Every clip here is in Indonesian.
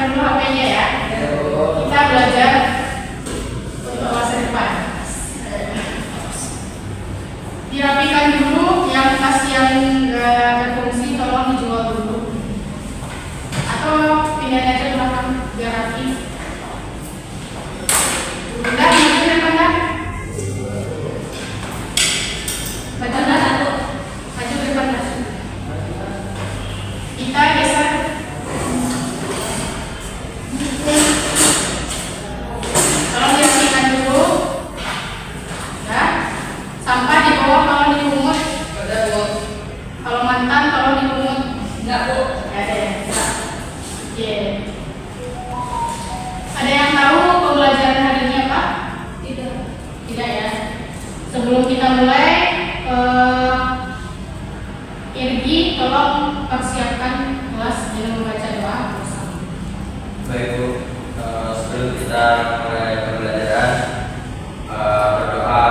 siapkan dulu HP-nya ya. Kita belajar untuk masa depan. Dirapikan dulu, yang nggak berfungsi tolong dijual dulu. Atau pindahin aja ke belakang biar rapi. Udah, maju ke depan dah. Maju ke depan dah. Kita geser. Tolong dirapikan dulu. Ya. Sampah di bawah kalau dipungut. Kalau mantan tolong dipungut. Enggak, Bu. Enggak ada ya. Oke. Ada yang tahu pembelajaran hari ini apa? Tidak. Tidak ya. Sebelum kita mulai, Irgi tolong persiapkan kelas dengan membaca doa bersama. Baik Bu, sebelum kita mulai pembelajaran, berdoa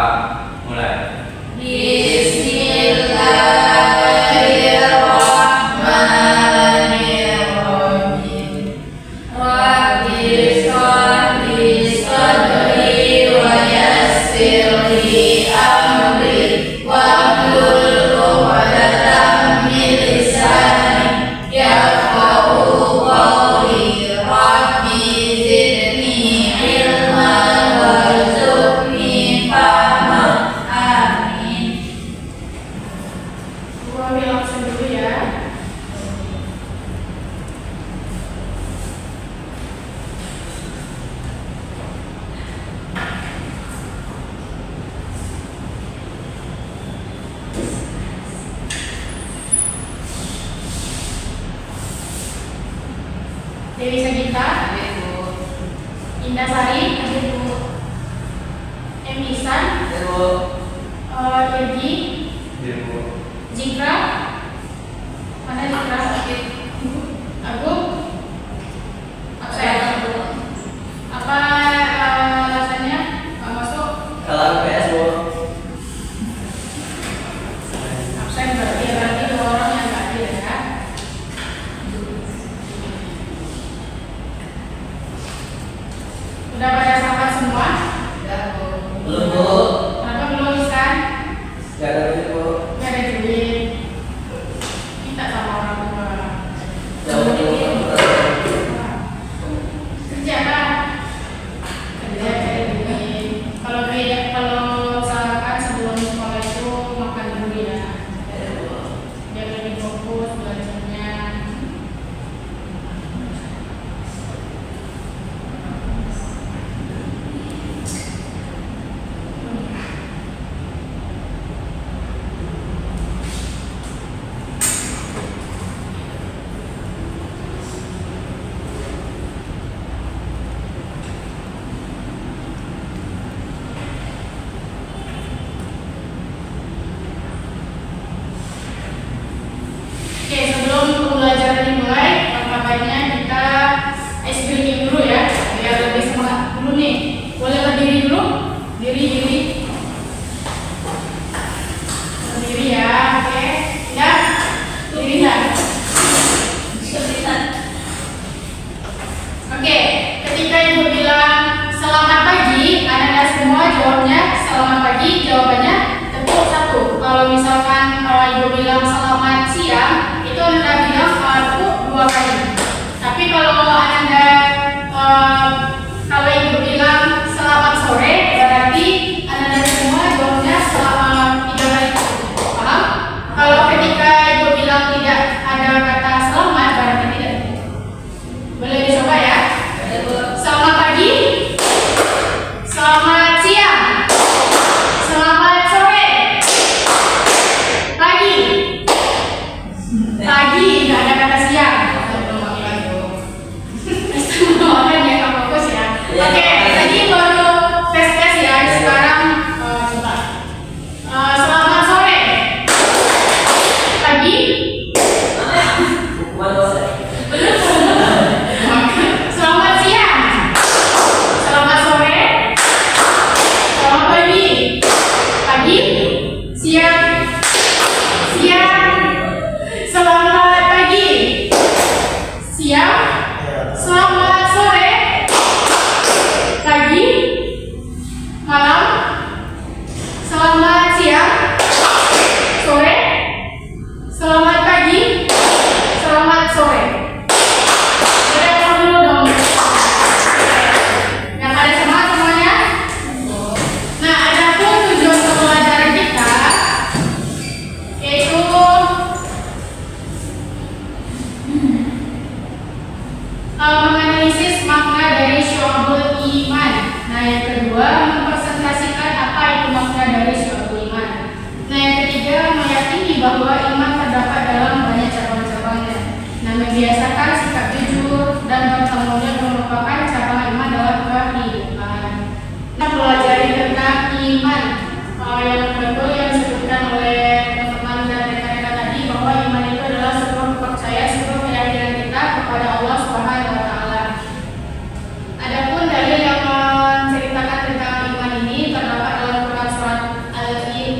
mulai. Bismillahirrahmanirrahim. Rabbi shrah li sadri wa yassir li amri wahlul 'uqdatam min lisani yafqahu qawli. Rabbi zidni ilman warzuqni fahma. Amin. Gua ambil langsung dulu ya. Dewi Sagita, Indah Sari, Emisan, Irgi, Jikra, mana Jikra? Agung, absen. Apa alasannya? Nggak masuk? Kalau PS Bu. Absen berarti dua orang yang nggak hadir ya. Udah pada sahabat semua? Belum Bu. Kenapa belum bisa? Gak ada duit Bu. Nggak ada duit. Minta sama orang tua. Jauh Bu. Kerja kan? Kerja cari duit. Kalau usahakan sebelum sekolah itu makan dulu ya. Biar lebih fokus belajarnya. Oke, sebelum pembelajaran dimulai, makanya kita ice breaking dulu ya, biar lebih semangat dulu nih. Boleh berdiri dulu, diri. Berdiri ya, oke. Ya, diri ya. Oke, ketika ibu bilang selamat pagi, anak-anak semua jawabnya selamat pagi, jawabannya tepuk satu. Kalau misalkan ibu bilang selamat siang, itu anda bilang tepuk dua kali. Tapi kalau anda kalau ibu bilang selamat sore, berarti anda semua jawabnya selamat tiga kali. Paham? Kalau ketika ibu bilang tidak ada kata selamat, berarti tidak. Boleh dicoba ya? Selamat pagi, selamat siang, selamat sore, pagi. Menganalisis makna dari syu'abul iman. Nah, yang kedua, mempresentasikan apa itu makna dari syu'abul iman. Nah, yang ketiga, meyakini bahwa iman terdapat dalam banyak cabang-cabangnya. Nah, membiasakan sikap jujur dan bertanggung jawab merupakan cabang iman dalam kehidupan. Kita pelajari tentang iman. Yang betul yang disebutkan oleh teman-teman dan rekan-rekan tadi, bahwa iman itu adalah sebuah kepercayaan, sebuah keyakinan kita kepada Allah Subhanahu wa taala. Adapun dalil yang menceritakan tentang iman ini terdapat dalam Quran surat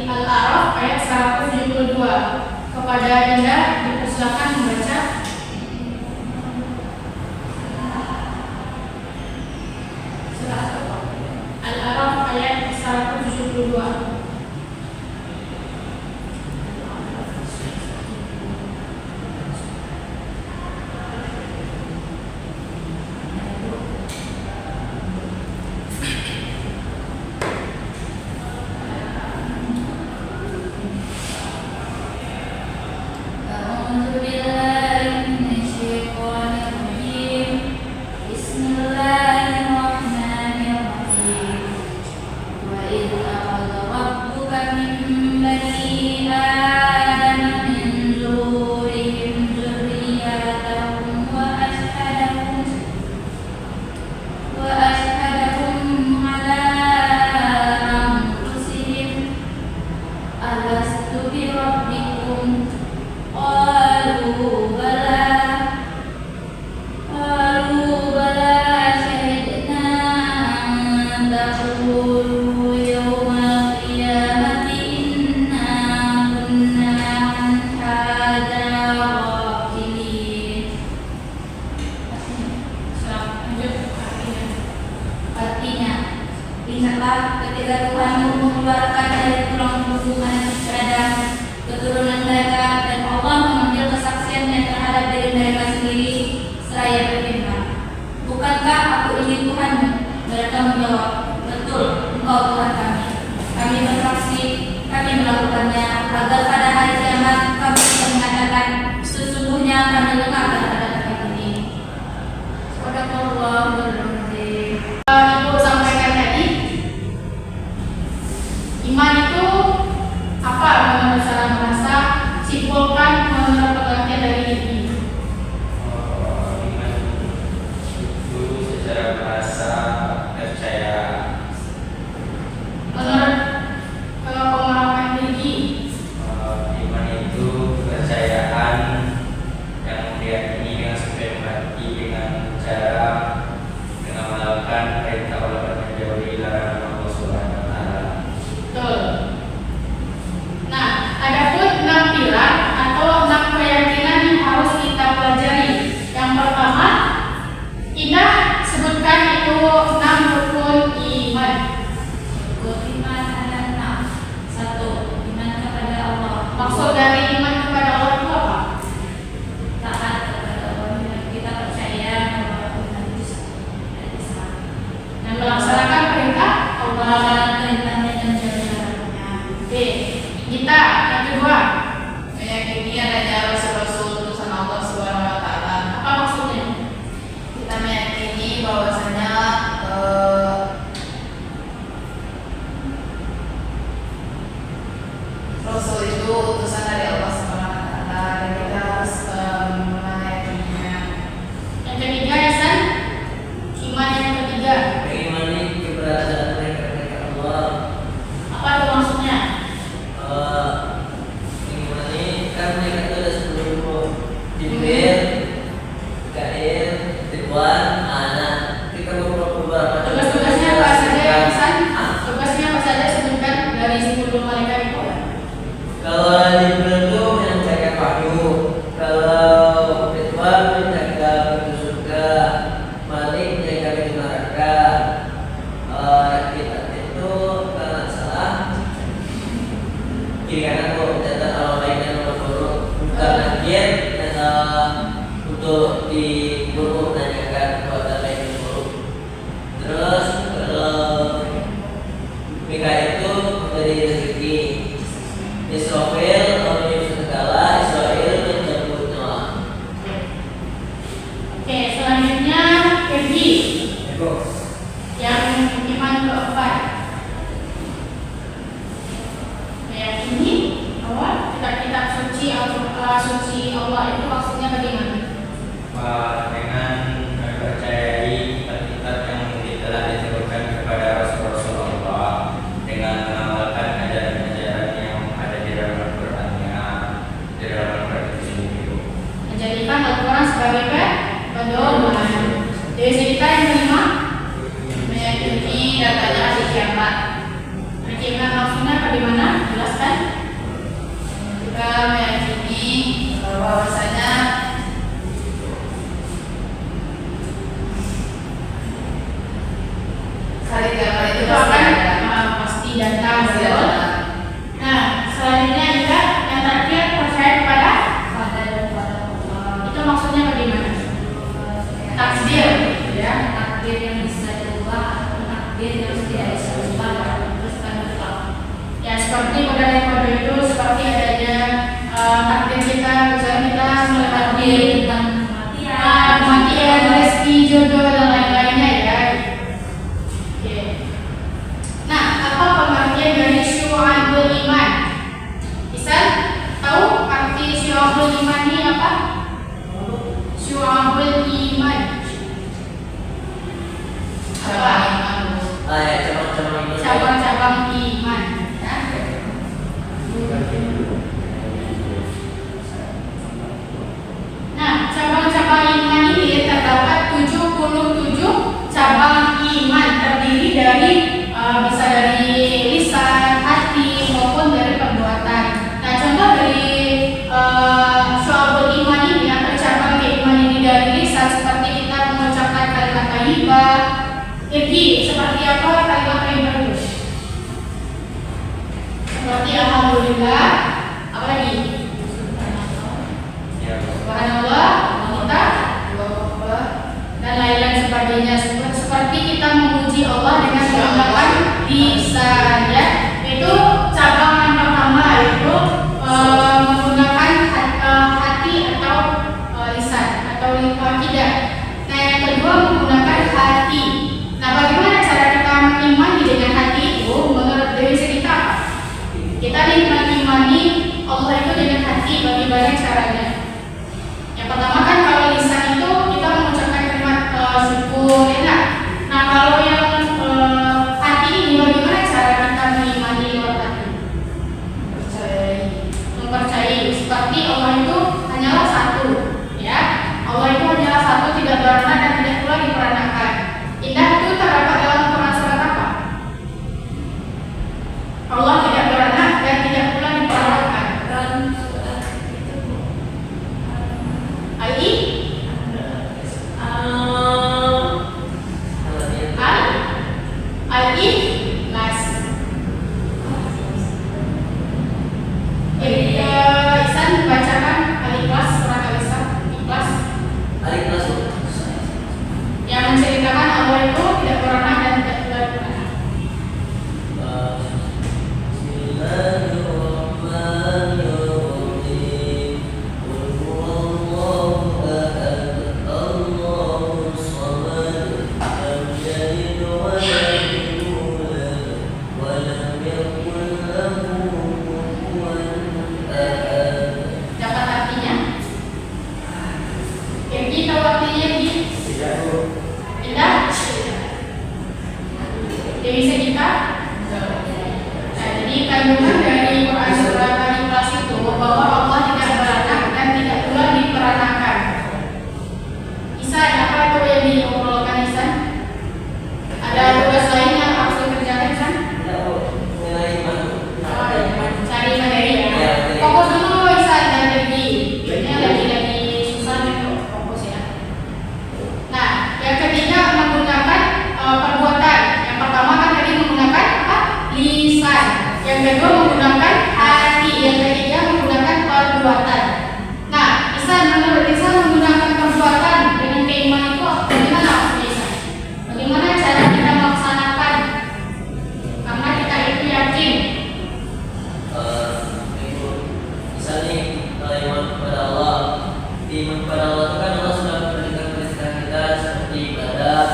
Al-A'raf ayat 172. Kepada Dinda dipersilakan membaca. Surat Al-A'raf ayat 172. Ingatlah ketika Tuhanmu mengeluarkan dari tulang punggungan Adam keturunan mereka, dan Allah mengambil kesaksiannya terhadap diri mereka sendiri seraya berfirman, bukankah aku ini Tuhanmu? Mereka menjawab, betul, engkau Tuhan kami. Kami bersaksi, kami melakukannya, agar pada hari kiamat kami bisa mengatakan, sesungguhnya kami lengkap terhadap kami ini. Sadaqallahu al-azim. Ibu sampaikan tadi, iman itu apa menurut cara merasa? Simpulkan menurut pengertian dari ini. Iman itu secara bahasa percaya. Menurut pemahaman tinggi, Iman itu kepercayaan yang meyakini dengan sepenuh hati dengan cara dengan melakukan perintah Allah dan menjauhi larangan Allah Subhanahu wa taala. betul. Nah, adapun 6 pilar atau 6 keyakinan yang harus kita pelajari. Yang pertama, Ina sebutkan itu 6 rukun iman. Beriman ada 6. 1. Iman kepada Allah. Maksud dari iman kepada Allah itu apa? Taat kepada Allah. Kita percaya bahwa Tuhan itu Islam. Dan melaksanakan perintah Allah. Melaksanakan perintahnya dan menjauhi larangannya. Oke, kita yang kedua, Meyakini adanya rasul-rasul utusan Allah Subhanahu wa taala. apa maksudnya? Kita meyakini bahwasanya rasul itu utusan dari Allah Subhanahu wa taala, dan kita harus meyakininya. Yang ketiga, Hasan, iman yang ketiga, Mengimani keberadaan mereka Allah. apa itu maksudnya? Mengimani kan mereka itu ada 10 Jibril, Mikail, Ridwan, Anak. Kita beberapa Tugas-tugasnya apa saja ya, Hasan? Ah, Tugasnya apa saja sebutkan dari 10 malaikat itu? Kalau Jibril itu menjaga wahyu, kalau Ridwan menjaga pintu surga, Malik menjaga pintu neraka. Kita itu kalau salah kiri kanan kok mencatat alam baik dan alam buruk, bukan akhir untuk di buruk menanyakan perbuatan baik dan buruk. Terus kalau Mikael itu memberi rezeki, Israfil menyusun segala, Israel mencabut nyawa. Yang iman keempat, meyakini bahwa kitab-kitab suci Allah itu maksudnya bagaimana? Dengan mempercayai kitab-kitab yang telah diturunkan kepada Rasul-Rasul Allah, dengan mengamalkan ajaran-ajaran yang ada di dalam Al-Qur'annya, di dalam Al-Qur'an itu sendiri. Menjadikan Al-Quran sebagai pedoman. Dari segi kita yang kelima, meyakini datanya hari kiamat. Hari kiamat maksudnya bagaimana? Jelaskan. Juga meyakini bahwasanya hari kiamat itu Itu akan pasti datang. Betul? Nah, selanjutnya juga yang terakhir percaya kepada itu maksudnya bagaimana? Takdir, ya. takdir yang bisa diubah atau takdir yang tidak bisa diubah. Terus Ya seperti pada kode itu seperti adanya takdir kita, misalnya kita melewati tentang kematian, kematian, rezeki, jodoh dan lain-lainnya ya. Oke. Nah, apa pengertian dari syu'abul iman? Bisa tahu arti syu'abul iman ini apa? Syu'abul iman. Apa? Cabang-cabang iman. Ya. Nah, cabang-cabang iman ini terdapat 77 cabang iman, terdiri dari bisa dari lisan, hati maupun dari perbuatan. Nah, contoh dari syu'abul iman ini atau cabang iman ini dari lisan seperti kita mengucapkan kalimat thayyibah. Seperti apa kalimat thayyibah itu? Seperti alhamdulillah, apa lagi? Subhanallah, kita dan lain-lain sebagainya. Seperti kita memuji Allah dengan menggunakan lisan, ya. Itu cabang yang pertama, yaitu menggunakan hati atau lisan atau tidak. Nah, yang kedua menggunakan hati. Nah, bagaimana cara kita mengimani dengan hati itu? Menurut Dewi kita apa? Kita mengimani Allah itu dengan hati. Bagaimana caranya? Yang pertama kan kalau lisan itu kita mengucapkan kalimat syukur, enak. Nah, kalau yang hati ini bagaimana cara kita mengimani lewat hati? Mempercayai seperti Allah itu hanyalah satu, ya. Allah itu hanyalah satu, tidak beranak dan tidak pula diperanakan. Indah itu terdapat dalam Quran surat apa? Allah tidak beranak dan tidak pula diperanakan. Ali? Al-Ikhlas. Ihsan dibacakan Al-Ikhlas, surat Al-Ikhlas. Yang menceritakan Allah itu tidak beranak dan tidak pula beranak. Dapat artinya? Yang tahu artinya ini? Indah? Jadi bisa kita? Nah, jadi kandungan dari Quran surat Al-Ikhlas itu bahwa Allah tidak beranak dan tidak pula diperanakan. Isan, apa itu yang diobrolkan Isan? Ada tugas lain yang harus dikerjakan Isan? Cari materi ya. Fokus dulu Isan dan Devi. Ini lagi susah untuk fokus ya. Nah, yang ketiga menggunakan perbuatan. Yang pertama kan tadi menggunakan apa? Lisan. Yang kedua menggunakan hati. Yang ketiga menggunakan perbuatan. Nah, Isan, menurut Isan menggunakan perbuatan dengan keimanan itu bagaimana maksudnya Isan? Bagaimana cara kita melaksanakan? Karena kita itu yakin. Misalnya iman kepada Allah, iman kepada Allah itu kan Allah sudah memberikan perintah kita seperti ibadah,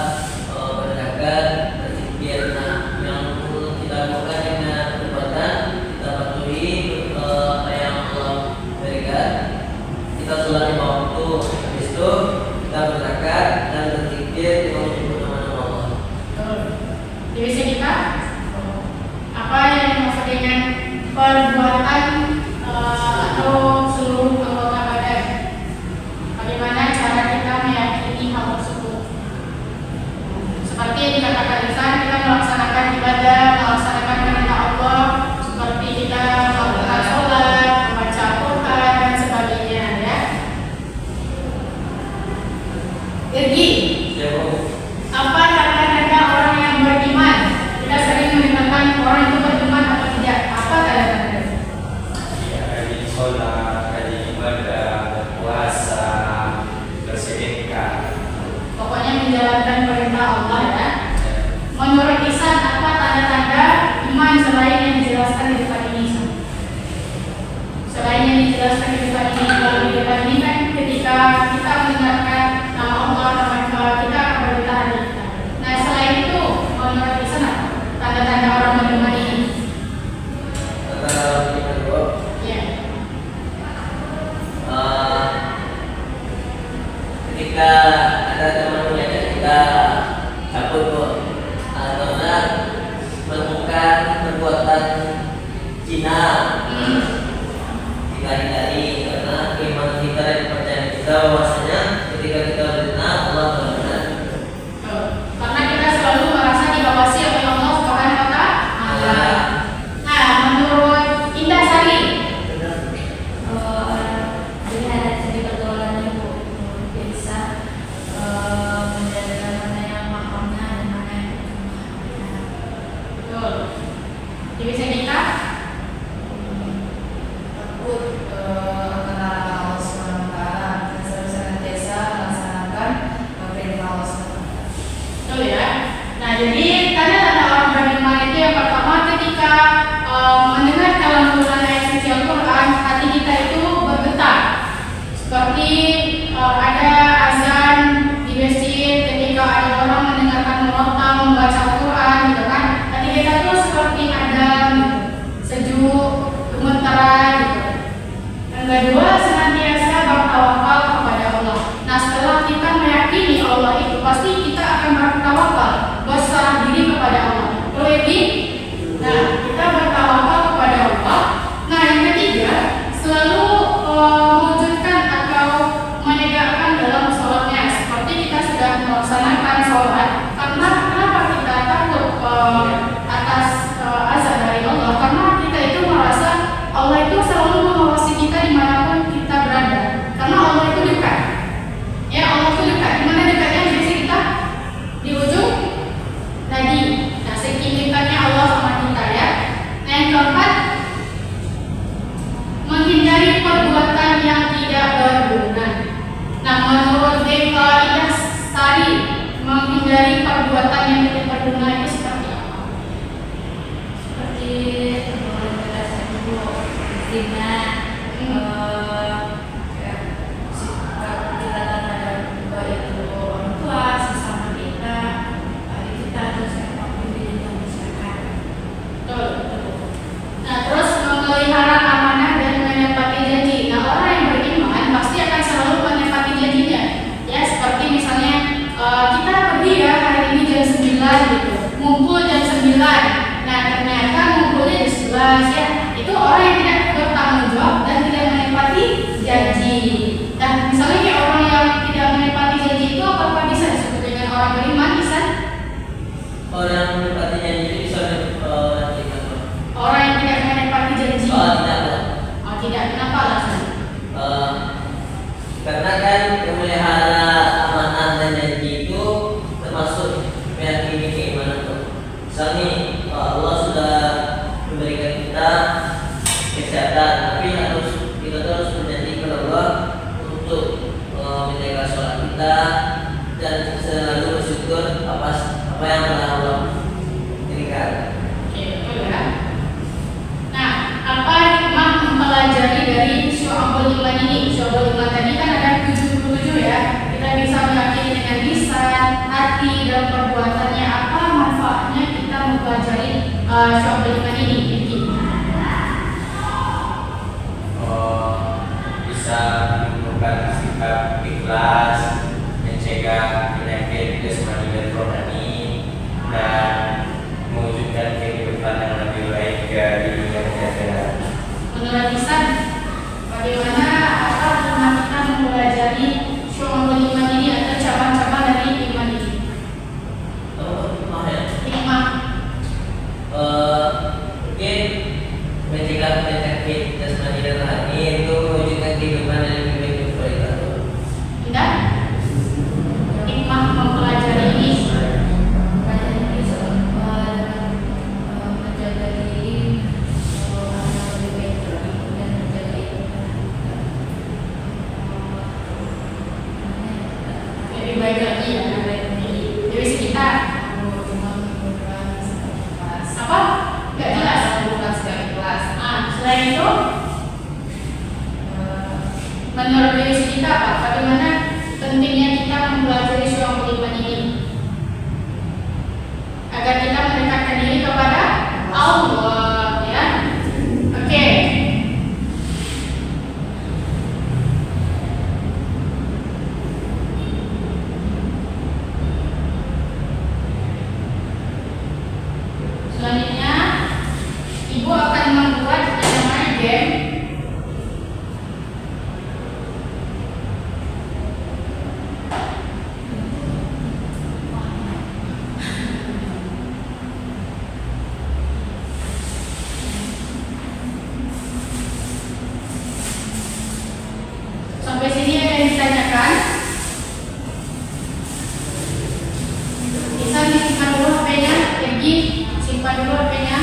bagaimana cara kita meyakini hal tersebut. Seperti yang dikatakan Ihsan, kita melaksanakan ibadah, melaksanakan perintah Allah, seperti kita melakukan sholat, membaca Al-Quran dan sebagainya, ya. Irgi, apa tanda-tanda orang yang beriman? Kita sering mendengarkan orang itu beriman atau tidak. Apa tanda-tanda? Ya, rajin sholat, rajin ibadah, berpuasa, bersedekah. Pokoknya menjalankan perintah Allah, ya. Menurut Ihsan, apa tanda-tanda iman selain yang dijelaskan di depan ini? Selain yang dijelaskan di depan ini, kalau di depan ini kan ketika kita mendengarkan nama Allah, nama kita akan beritahan kita. Nah, selain itu, menurut Ihsan apa tanda-tanda orang beriman ini? Ya. Ketika ada teman mengajak kita cabut kok, karena menemukan perbuatan Cina, kita hindari karena iman kita dan kepercayaan kita bahwasanya ketika kita berzina Allah benar. Karena kita selalu merasa diawasi oleh Allah Subhanahu wa Ta'ala. Nah, menurut Indah Sari, Dilihat dari segi pergaulannya Bu, dia bisa membedakan mana yang makamnya dan mana yang betul. Dia bisa nikah? Takut kenal Allah Subhanahu wa Ta'ala dan senantiasa melaksanakan perintah Allah Subhanahu wa Ta'ala. Betul, ya. Nah, jadi tanda-tanda orang beriman itu yang pertama ketika mendengar kalam ayat suci Al-Quran, hati kita itu bergetar. Seperti ada azan di masjid, ketika ada orang mendengarkan murattal membaca Al-Quran, gitu kan, hati kita tuh seperti adem, gitu, sejuk, gemeteran, gitu. Yang kedua, senantiasa bertawakal kepada Allah. Nah, setelah kita meyakini Allah itu, pasti kita akan bertawakal, berserah diri kepada Allah. Lebih, nah, kita bertawakal kepada Allah. Nah, yang ketiga, selalu mewujudkan atau menegakkan dalam sholatnya. Seperti kita sudah melaksanakan sholat, karena kenapa kita takut atas azab dari Allah? Karena kita itu merasa Allah itu selalu mengawasi kita dimanapun kita berada. Karena Allah itu dekat. Ya, Allah itu dekat. Dimana dekatnya biasa kita? Di ujung nadi. Nah, saking dekatnya Allah sama kita, ya. Nah, yang keempat, menghindari perbuatan yang tidak berguna. Nah, menurut Indah Sari, menghindari perbuatan yang tidak berguna itu seperti apa? seperti pergaulan dulu, zina, sikap kita terhadap baik itu orang tua, sesama kita, adik kita, terus apapun di dalam masyarakat. Betul. Nah, terus memelihara amanah dan menepati janji. Nah, orang yang beriman pasti akan selalu menepati janjinya. Ya, seperti misalnya kita pergi ya hari ini jam 9 gitu. Ngumpul jam 9. Nah, ternyata ngumpulnya jam 11 ya. Itu orang yang tidak bertanggung jawab dan tidak menepati janji. Nah, misalnya kayak orang yang tidak menepati janji itu apakah bisa disebut dengan orang beriman? Bisa? Orang menepati janji itu bisa Orang yang tidak menepati janji. tidak. Oh, tidak. Kenapa alasannya? Karena kan memelihara amanah dan janji itu termasuk meyakini keimanan tuh. Misalnya Allah sudah memberikan kita kesehatan, tapi kita harus berjanji kepada Allah untuk menjaga sholat kita dan selalu bersyukur apa yang telah Allah berikan. Oke, betul ya. Nah, apa hikmah mempelajari dari Syu'abul Iman ini? Syu'abul Iman tadi kan ada 77 ya. Kita bisa meyakini dengan lisan, hati, dan perbuatannya. Apa manfaatnya kita mempelajari Syu'abul Iman ini? Bisa menumbuhkan sikap ikhlas, mencegah penyakit jasmani dan rohani, dan mewujudkan kehidupan yang lebih baik di dunia dan akhirat. Menurut Ihsan, bagaimana apa hikmah kita mempelajari lebih baik lagi ya, dari segi kita apa? Nggak jelas. Selain itu, menurut diri kita apa? Bagaimana pentingnya kita mempelajari surah Al-Iman ini agar kita mendekatkan diri kepada Allah, ya. Oke. Selanjutnya, Ibu akan membuat yang namanya game. Sampai sini ada yang ditanyakan? Bisa disimpan dulu HP-nya, pergi simpan dulu HP-nya.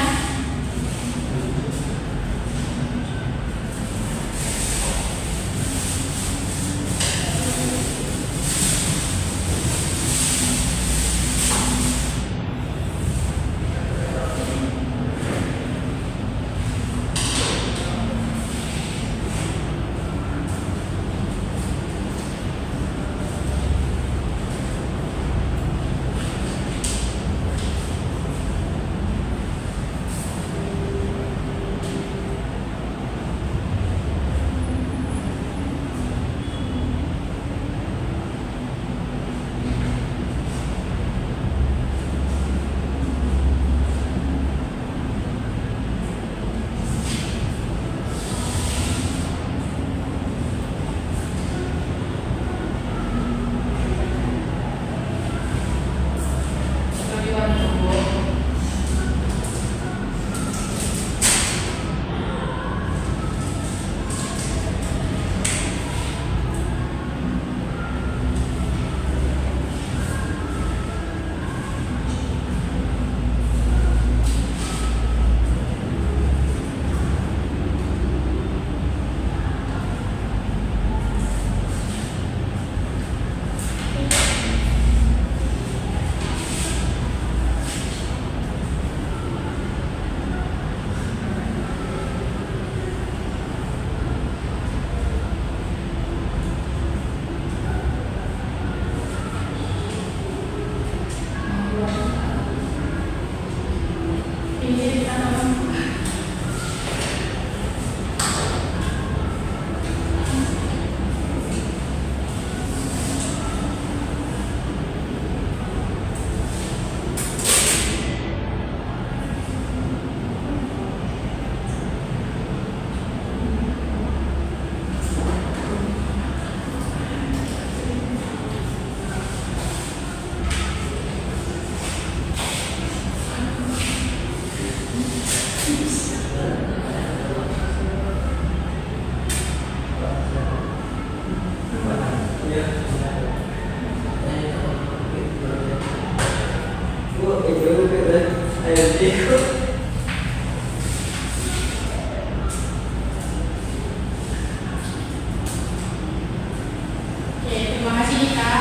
Oke, terima kasih Dika.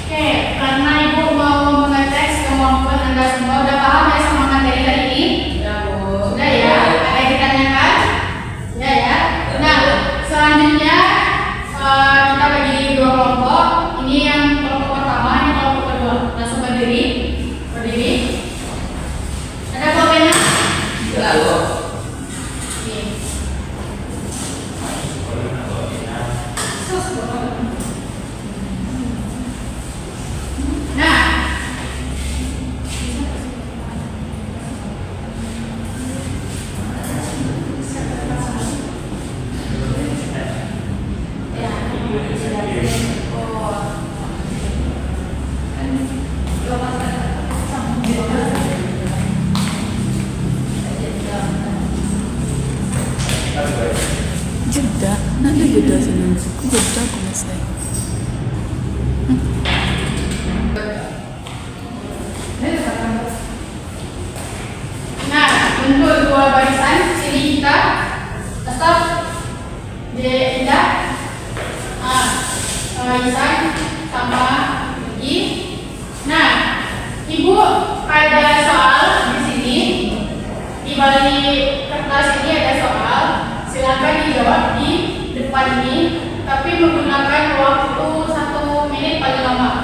Oke, karena Ibu mau mengetes kemampuan Anda semua, udah paham ya sama materi hari ini? Sudah ya? Ada yang ditanyakan? Ya. Nah, selanjutnya kita bagi dua kelompok. Ini yang kelompok pertama, ini kelompok kedua. Langsung berdiri. Ada pulpennya? Oke. Nah, Jeda, nanti jeda sini. Jeda aku masih. nah, untuk dua barisan sini kita stop. Tidak. Isan sama Igi. Nah, Ibu ada soal di sini. Di balik kertas ini ada soal. Silakan dijawab di depan ini, tapi menggunakan waktu 1 menit paling lama.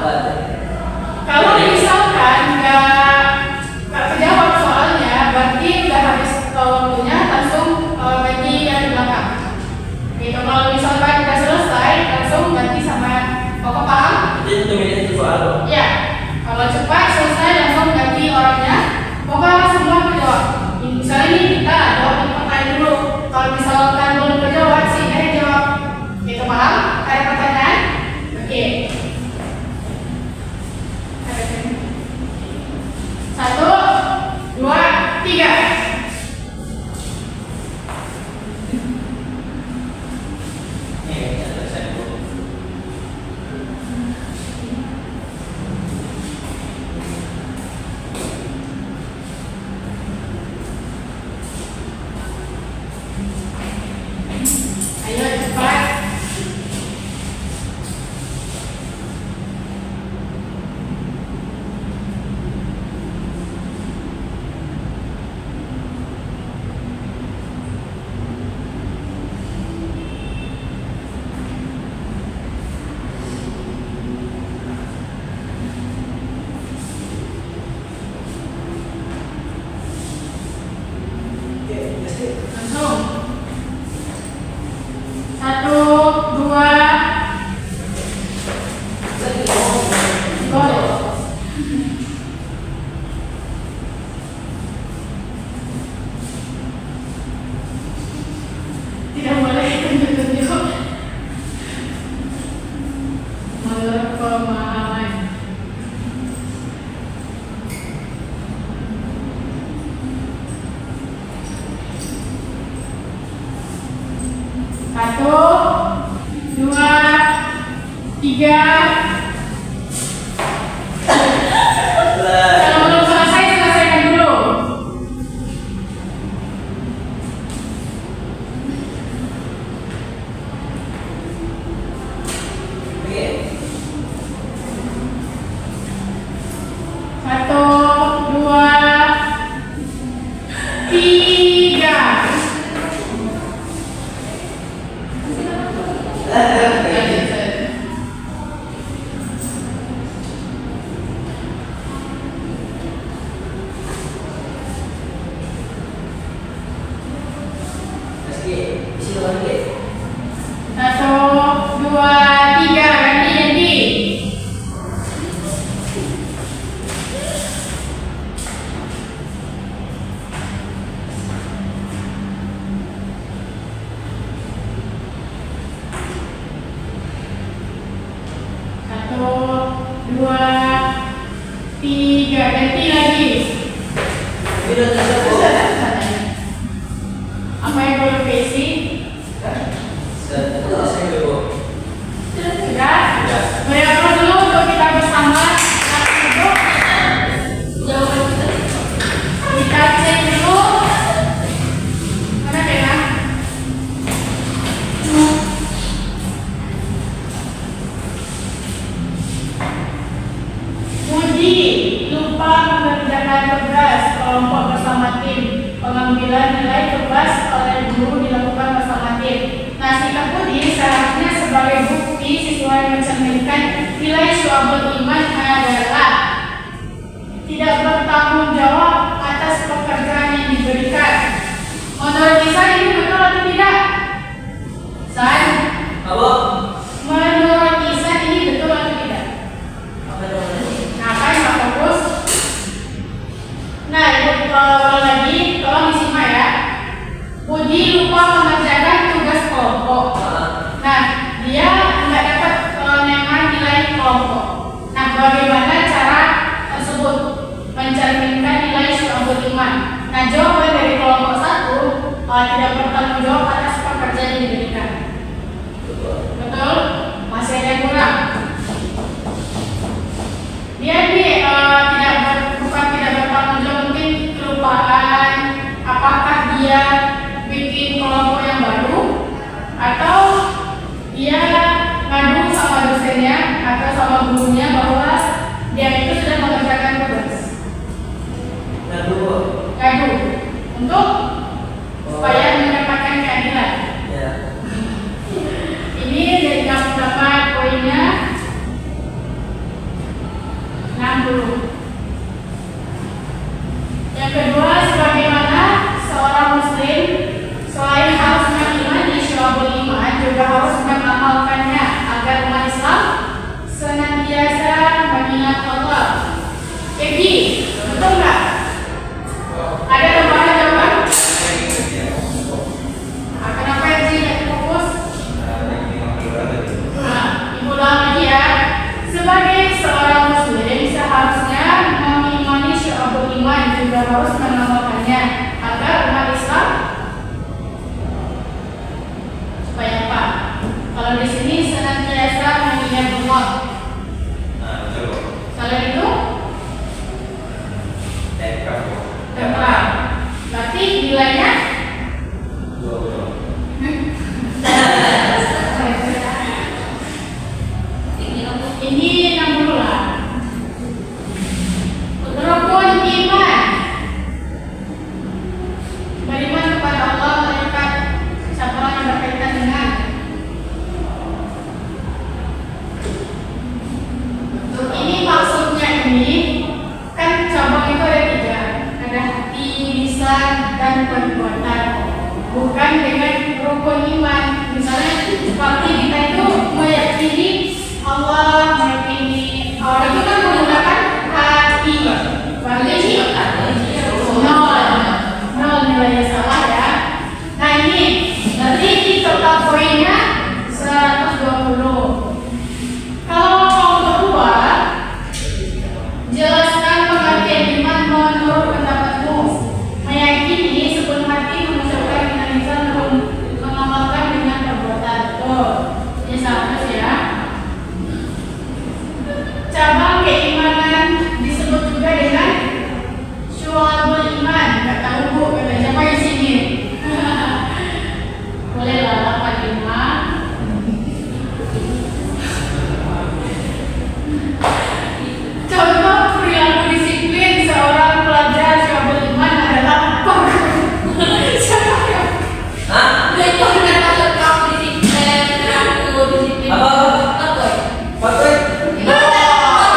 Kalau misalkan nggak kejawab soalnya, berarti udah habis waktunya, langsung ganti yang di belakang. Gitu. Kalau misalkan udah selesai, langsung ganti sama pokok paham? Itu itu soal. Ya. Kalau cepat selesai, langsung ganti orangnya. Pokoknya semua menjawab. Misalnya ini kita jawab pertanyaan dulu. Kalau misalkan belum terjawab, sih jawab. Gitu paham? Ada pertanyaan? Oke. 1, 2, 3. Ayo cepat. Langsung. 1, 2, go. Tidak boleh tunjuk-tunjuk. Menurut pemahaman. Satu, 2, 3. Kalau belum selesai, selesaikan dulu. Satu, 2, 3. Satu, 2, 3. Ganti. Satu, 2, 3. Ganti lagi. Apa yang boleh besi? Sudah? Berikan dulu untuk kita bersama. Kita cek dulu. Mana pena? Puji lupa mengerjakan tugas kelompok bersama tim. Pengambilan nilai tugas oleh guru dilakukan bersama tim. Nah, sikap Budi seharusnya sebagai bukti siswa yang mencerminkan nilai syu'abul iman adalah tidak bertanggung jawab atas pekerjaan yang diberikan. Menurut Isan ini betul atau tidak? San? Apa? Menurut Isan ini betul atau tidak? Nah, kan Pak Fokus? Nah, Ibu ulang lagi, tolong disimak ya. Budi lupa mengerjakan tugas kelompok. Nah, dia nggak dapat memang nilai kelompok. Nah, bagaimana cara tersebut mencerminkan nilai syu'abul iman? Nah, jawaban dari kelompok 1 tidak bertanggung jawab atas pekerjaan yang diberikan. Betul? Masih ada yang kurang? Dia bukan tidak bertanggung jawab, mungkin kelupaan. Apakah dia bikin kelompok yang baru atau dia ngadu sama dosen dosennya atau sama gurunya bahwa dia itu sudah mengerjakan tugas. Ngadu untuk supaya mendapatkan keadilan. Ya. Ini dari dapat poinnya 60. Yang kedua, sebagaimana seorang muslim selain harus mengimani syu'abul iman juga harus mengamalkannya agar umat Islam senantiasa mengingat Allah. Egi, betul nggak? Ada tambahan jawaban? Kenapa Egi nggak fokus? Ibu ulang lagi ya. Sebagai seorang muslim seharusnya mengimani syu'abul iman juga harus mengamalkannya agar umat Islam supaya apa? Kalau di sini senantiasa mengingat Allah. Kalau itu tepat. Berarti nilainya ini 60 lah. Rukun iman beriman kepada Allah, malaikat, siapa yang berkaitan dengan ini maksudnya ini kan cabang itu ada 3, ada hati, lisan, dan perbuatan. Bukan dengan rukun iman. Misalnya seperti kita itu meyakini Allah, meyakini Allah itu kan menggunakan hati. Berarti nol nilainya salah ya. Nah ini berarti di total poinnya 120. Kalau kelompok kedua, jelaskan pengertian iman menurut pendapatmu. Meyakini sepenuh hati, mengucapkan dengan lisan, mengamalkan dengan perbuatan. Tuh, ini 100 ya. Cabang keimanan disebut juga dengan syu'abul iman. Gak tahu bu, kata siapa di sini? Boleh lah 85. Contoh perilaku disiplin seorang pelajar syu'abul iman adalah apa? Siapa yang? Itu dengan kamu disiplin, aku disiplin.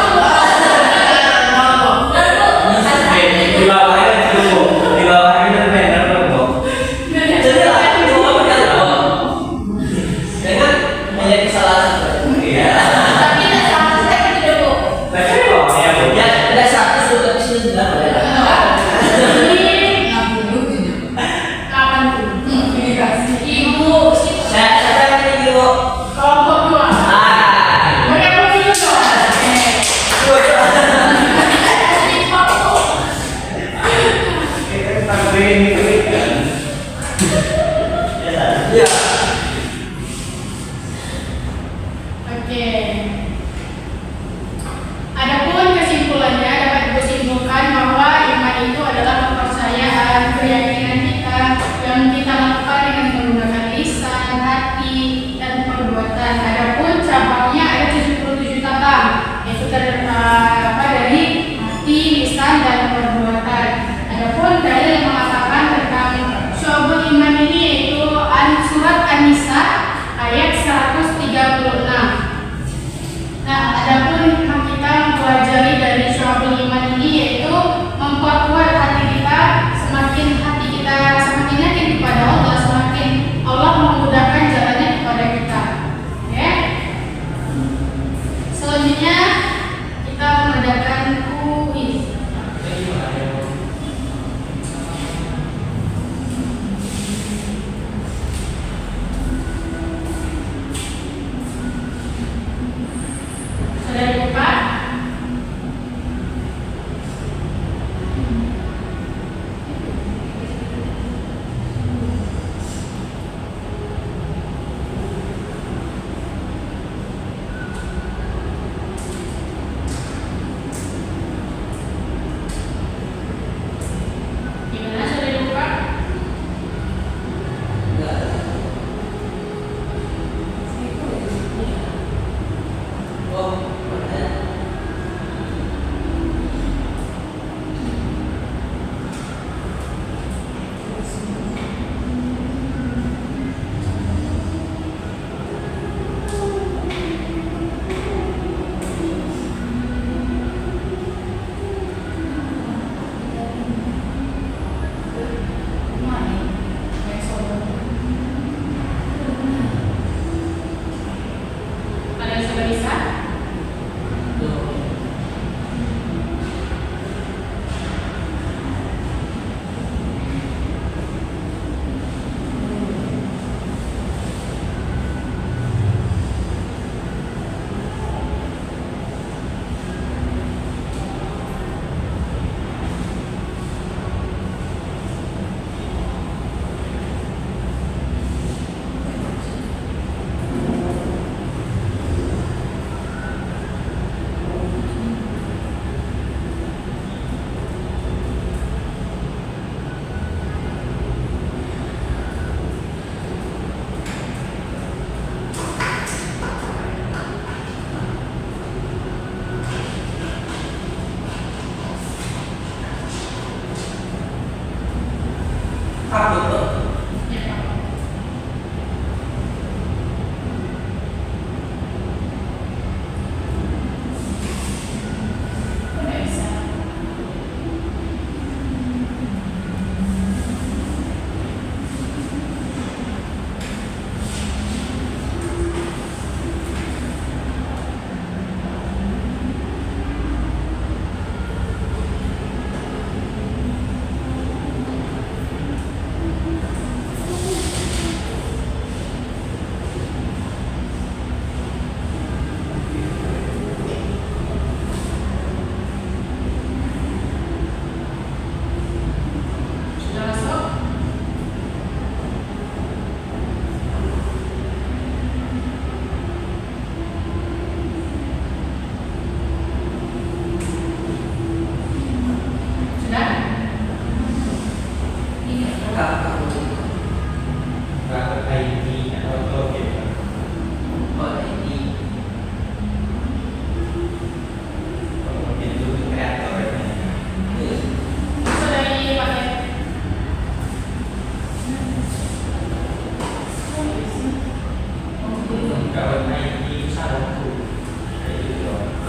Tapi tidak sama saya kan tidak bu. Ya, ada 100 tapi 99 boleh lah. Ini 80. Dikasih ibu. Siapa yang ini dulu? Kelompok 2. Boleh posisi dong. Ya. Oke. Adapun kesimpulannya dapat disimpulkan bahwa iman itu adalah kepercayaan, keyakinan kita yang kita lakukan dengan menggunakan lisan, hati, dan perbuatan. Adapun cabangnya ada 77 cabang, yaitu dari hati, lisan, dan perbuatan. Adapun dalil yang mengatakan tentang syu'abul iman ini yaitu surat An-Nisa ayat 136. Nah, adapun yang kita mempelajari dari syu'abul iman ini yaitu memperkuat hati kita, semakin hati kita semakin yakin kepada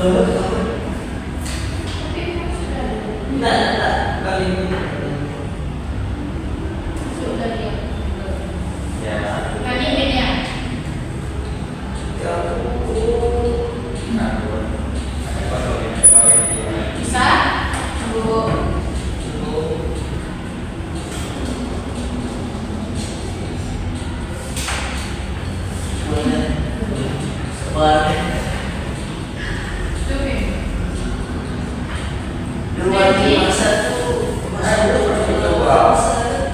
Enggak, kali ini. Sudah dia. Ya, satu. Tadi ini ya. Satu. Ada kosong ini, ada pakai ini. Bisa? Bu. Oke. Dua lima satu.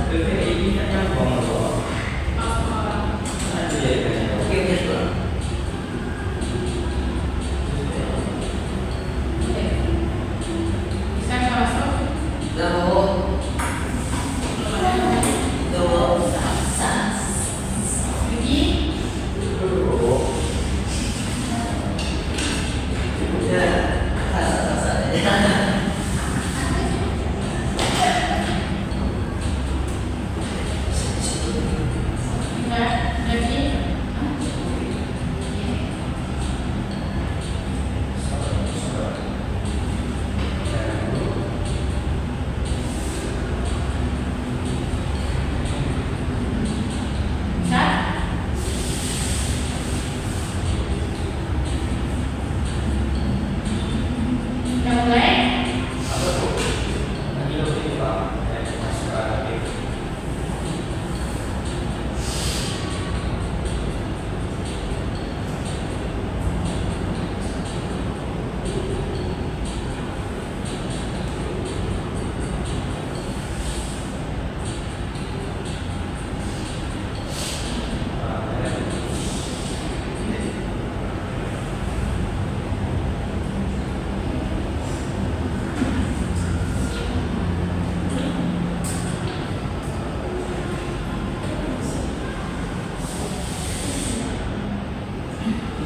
Ini kan nyambung loh. Ada jadi kan nyambung. Oke, oke, sudah. Bisa nggak masuk? Sudah, Bu. Tuh. Pergi. Ya, rasa-rasa aja. Enggak. Lagi. Bisa? Udah mulai? Apa tuh? Tadi lo ini Pak, yang masuk aktif.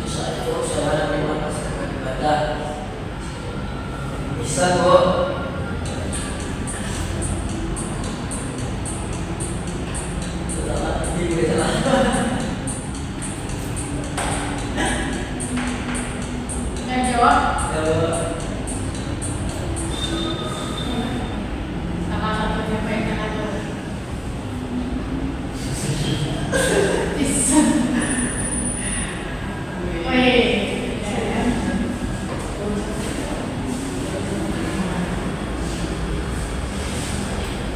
Bisa itu saya memang masyarakat ibadah. Bisa, Bu. Sudah, ini juga salah. Dan jawab. Ya, Bu. Salah satunya pengen ada. Bisa. Wih.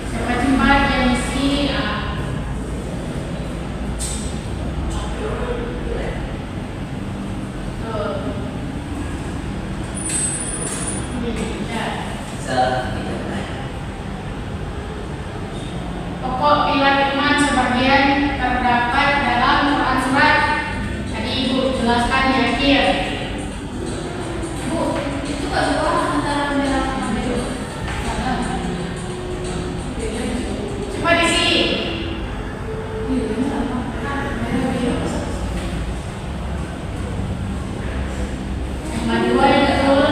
Siapa jumpa dia misi A. Tuh. Ya. Bisa, tidak naik. Pokok pilar iman sebagian terdapat dalam Quran surat. Tadi Ibu jelaskan di akhir. Bu, itu Kak suara antara merah sama biru. Coba di sini. Biru sama merah biru. Yang kedua yang betul.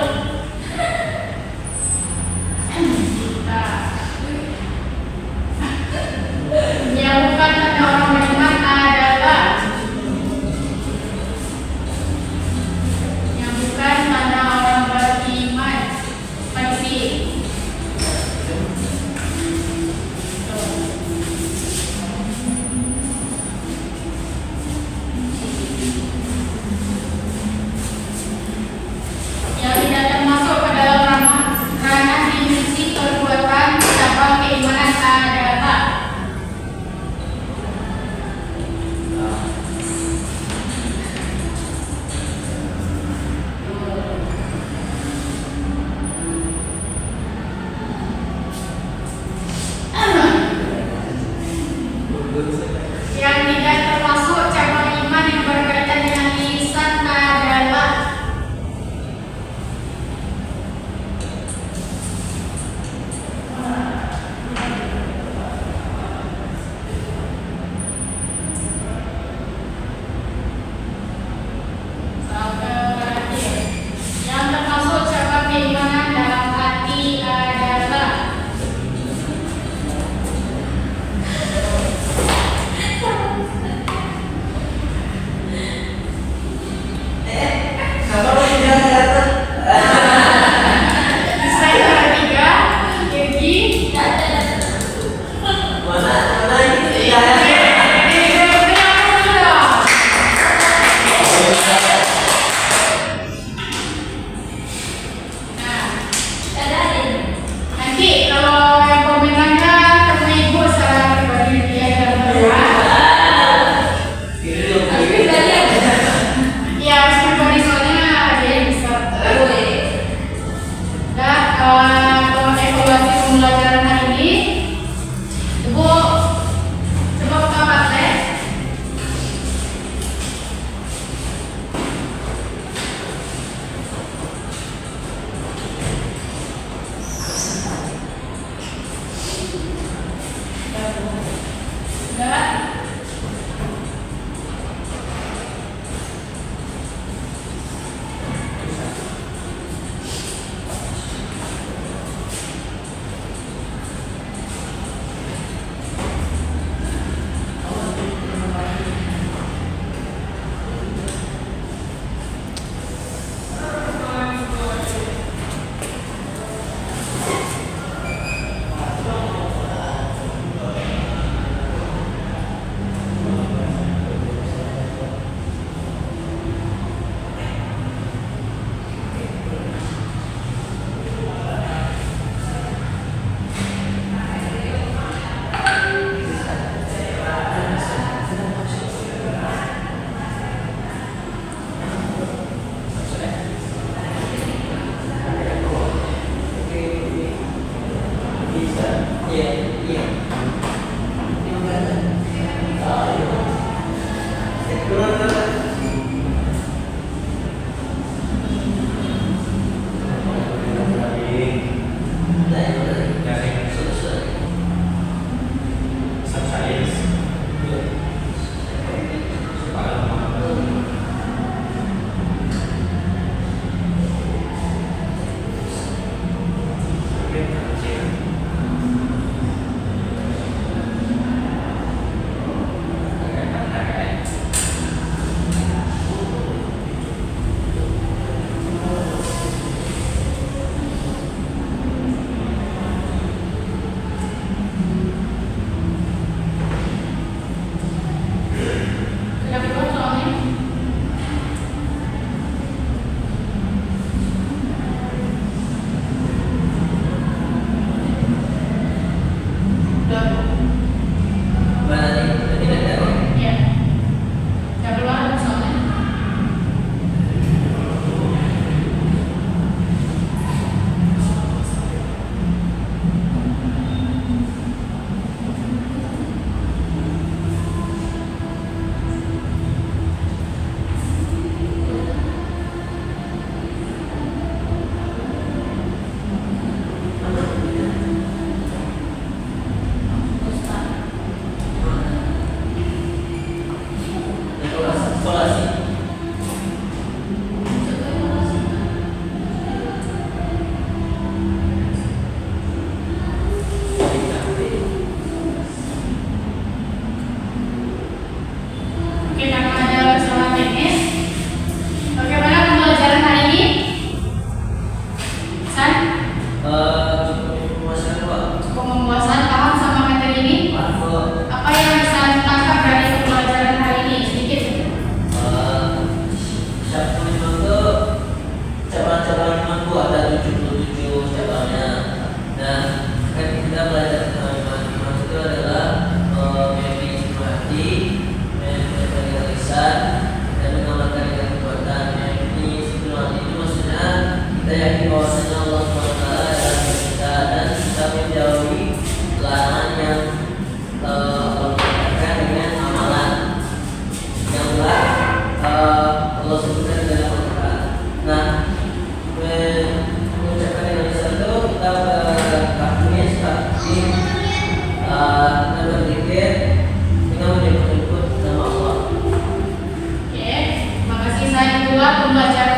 membacakan